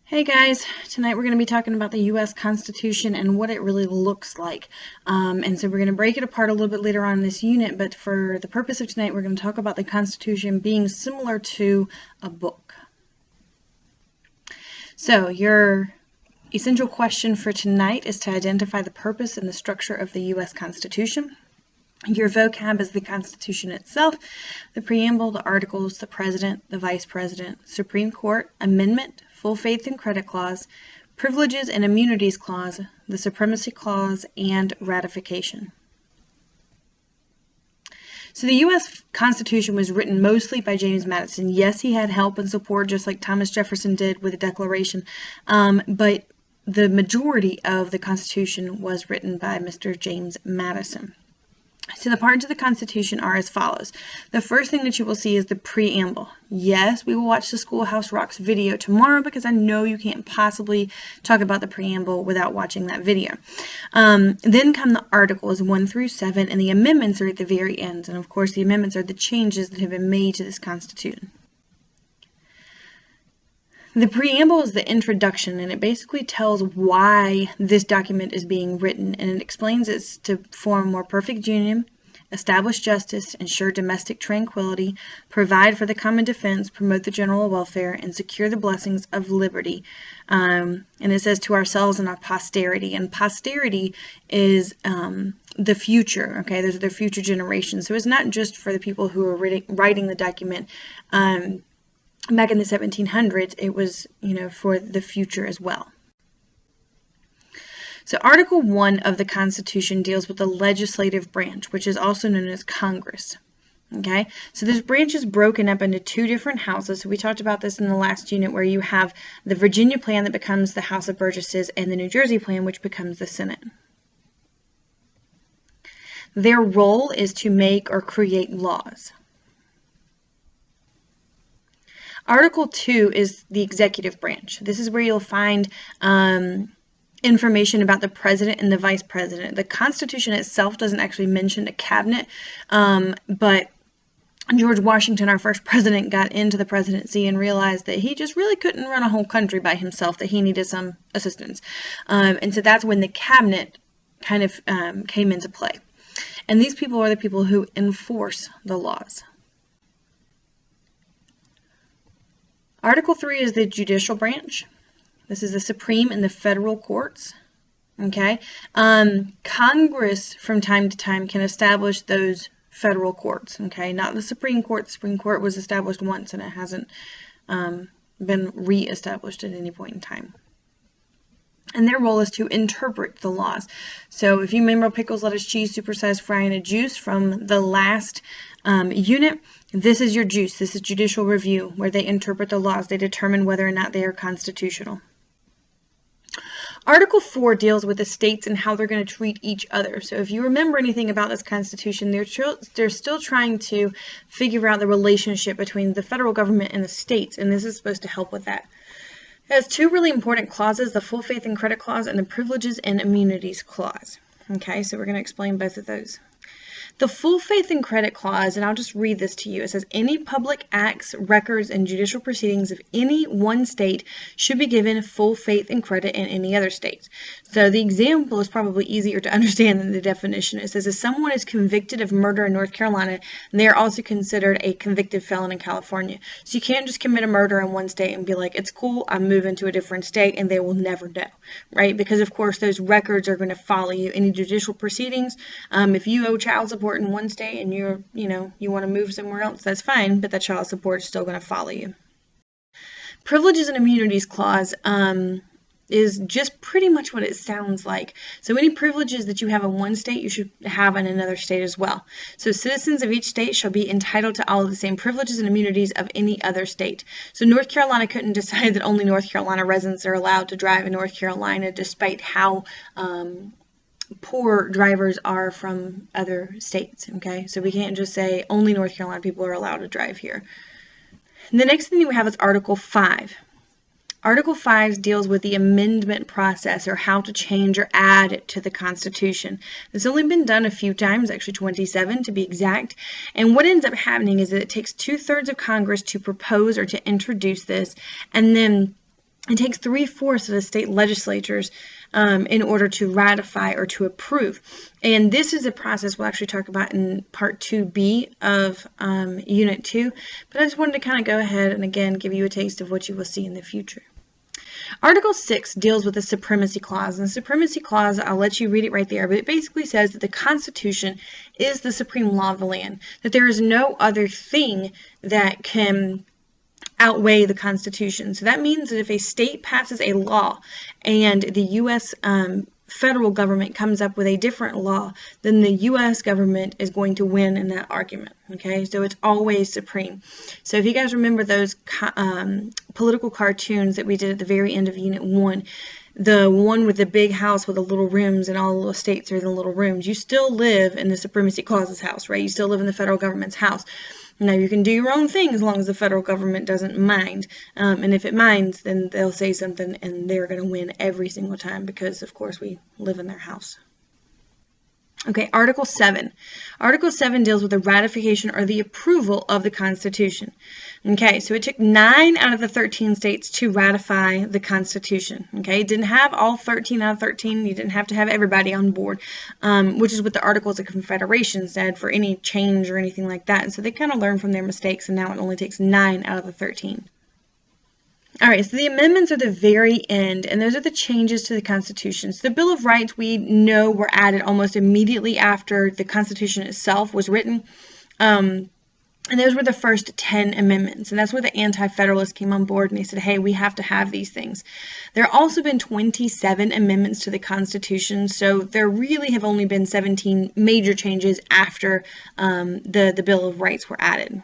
Hey guys, tonight we're going to be talking about the U.S. Constitution and what it really looks like. And so we're going to break it apart a little bit later on in this unit, but for the purpose of tonight, we're going to talk about the Constitution being similar to a book. So your essential question for tonight is to identify the purpose and the structure of the U.S. Constitution. Your vocab is the Constitution itself, the preamble, the articles, the president, the vice president, Supreme Court, amendment, full faith and credit clause, privileges and immunities clause, the Supremacy Clause, and ratification. So the U.S. Constitution was written mostly by James Madison. Yes, he had help and support just like Thomas Jefferson did with the Declaration, but the majority of the Constitution was written by Mr. James Madison. So the parts of the Constitution are as follows. The first thing that you will see is the preamble. Yes, we will watch the Schoolhouse Rocks video tomorrow because I know you can't possibly talk about the preamble without watching that video. Then come the articles 1 through 7, and the amendments are at the very end. And of course, the amendments are the changes that have been made to this Constitution. The preamble is the introduction, and it basically tells why this document is being written, and it explains it's to form a more perfect union, establish justice, ensure domestic tranquility, provide for the common defense, promote the general welfare, and secure the blessings of liberty. And it says to ourselves and our posterity, and posterity is the future, okay? Those are the future generations. So it's not just for the people who are writing the document, back in the 1700s, it was, for the future as well. So Article 1 of the Constitution deals with the legislative branch, which is also known as Congress. Okay, so this branch is broken up into two different houses. So we talked about this in the last unit, where you have the Virginia plan that becomes the House of Burgesses and the New Jersey plan, which becomes the Senate. Their role is to make or create laws. Article 2 is the executive branch. This is where you'll find information about the president and the vice president. The Constitution itself doesn't actually mention a cabinet, but George Washington, our first president, got into the presidency and realized that he just really couldn't run a whole country by himself, that he needed some assistance. And so that's when the cabinet kind of came into play. And these people are the people who enforce the laws. Article 3 is the judicial branch. This is the Supreme and the federal courts. Okay. Congress from time to time can establish those federal courts. Okay. Not the Supreme Court. The Supreme Court was established once and it hasn't been re-established at any point in time. And their role is to interpret the laws. So if you remember pickles, lettuce, cheese, supersized fry, and a juice from the last unit, this is your juice. This is judicial review, where they interpret the laws. They determine whether or not they are constitutional. Article 4 deals with the states and how they're going to treat each other. So if you remember anything about this Constitution, they're still trying to figure out the relationship between the federal government and the states, and this is supposed to help with that. It has two really important clauses, the full faith and credit clause and the privileges and immunities clause. Okay, so we're going to explain both of those. The full faith and credit clause, and I'll just read this to you. It says, any public acts, records, and judicial proceedings of any one state should be given full faith and credit in any other state. So the example is probably easier to understand than the definition. It says, if someone is convicted of murder in North Carolina, they are also considered a convicted felon in California. So you can't just commit a murder in one state and be like, it's cool, I'm moving to a different state, and they will never know, right? Because of course those records are going to follow you. Any judicial proceedings, if you owe child support in one state and you want to move somewhere else, that's fine, but that child support is still going to follow you. Privileges and immunities clause is just pretty much what it sounds like. So any privileges that you have in one state, you should have in another state as well. So citizens of each state shall be entitled to all of the same privileges and immunities of any other state. So North Carolina couldn't decide that only North Carolina residents are allowed to drive in North Carolina, despite how poor drivers are from other states. Okay, so we can't just say only North Carolina people are allowed to drive here. And the next thing we have is Article 5. Article 5 deals with the amendment process, or how to change or add to the Constitution. It's only been done a few times, actually 27 to be exact. And what ends up happening is that it takes 2/3 of Congress to propose or to introduce this, and then it takes 3/4 of the state legislatures in order to ratify or to approve. And this is a process we'll actually talk about in Part 2B of Unit 2. But I just wanted to kind of go ahead and, again, give you a taste of what you will see in the future. Article 6 deals with the Supremacy Clause. And the Supremacy Clause, I'll let you read it right there, but it basically says that the Constitution is the supreme law of the land, that there is no other thing that can outweigh the Constitution. So that means that if a state passes a law and the U.S. Federal government comes up with a different law, then the U.S. government is going to win in that argument. Okay, so it's always supreme. So if you guys remember those political cartoons that we did at the very end of Unit 1, the one with the big house with the little rooms and all the little states are in the little rooms, you still live in the Supremacy Clause's house, right? You still live in the federal government's house. Now, you can do your own thing as long as the federal government doesn't mind. And if it minds, then they'll say something and they're going to win every single time because, of course, we live in their house. Okay, Article 7. Article 7 deals with the ratification or the approval of the Constitution. Okay, so it took 9 out of the 13 states to ratify the Constitution. Okay, it didn't have all 13 out of 13. You didn't have to have everybody on board, which is what the Articles of Confederation said for any change or anything like that. And so they kind of learned from their mistakes, and now it only takes 9 out of the 13. All right, so the amendments are the very end, and those are the changes to the Constitution. So the Bill of Rights, we know, were added almost immediately after the Constitution itself was written. And those were the first 10 amendments, and that's where the Anti-Federalists came on board, and they said, hey, we have to have these things. There have also been 27 amendments to the Constitution, so there really have only been 17 major changes after the Bill of Rights were added.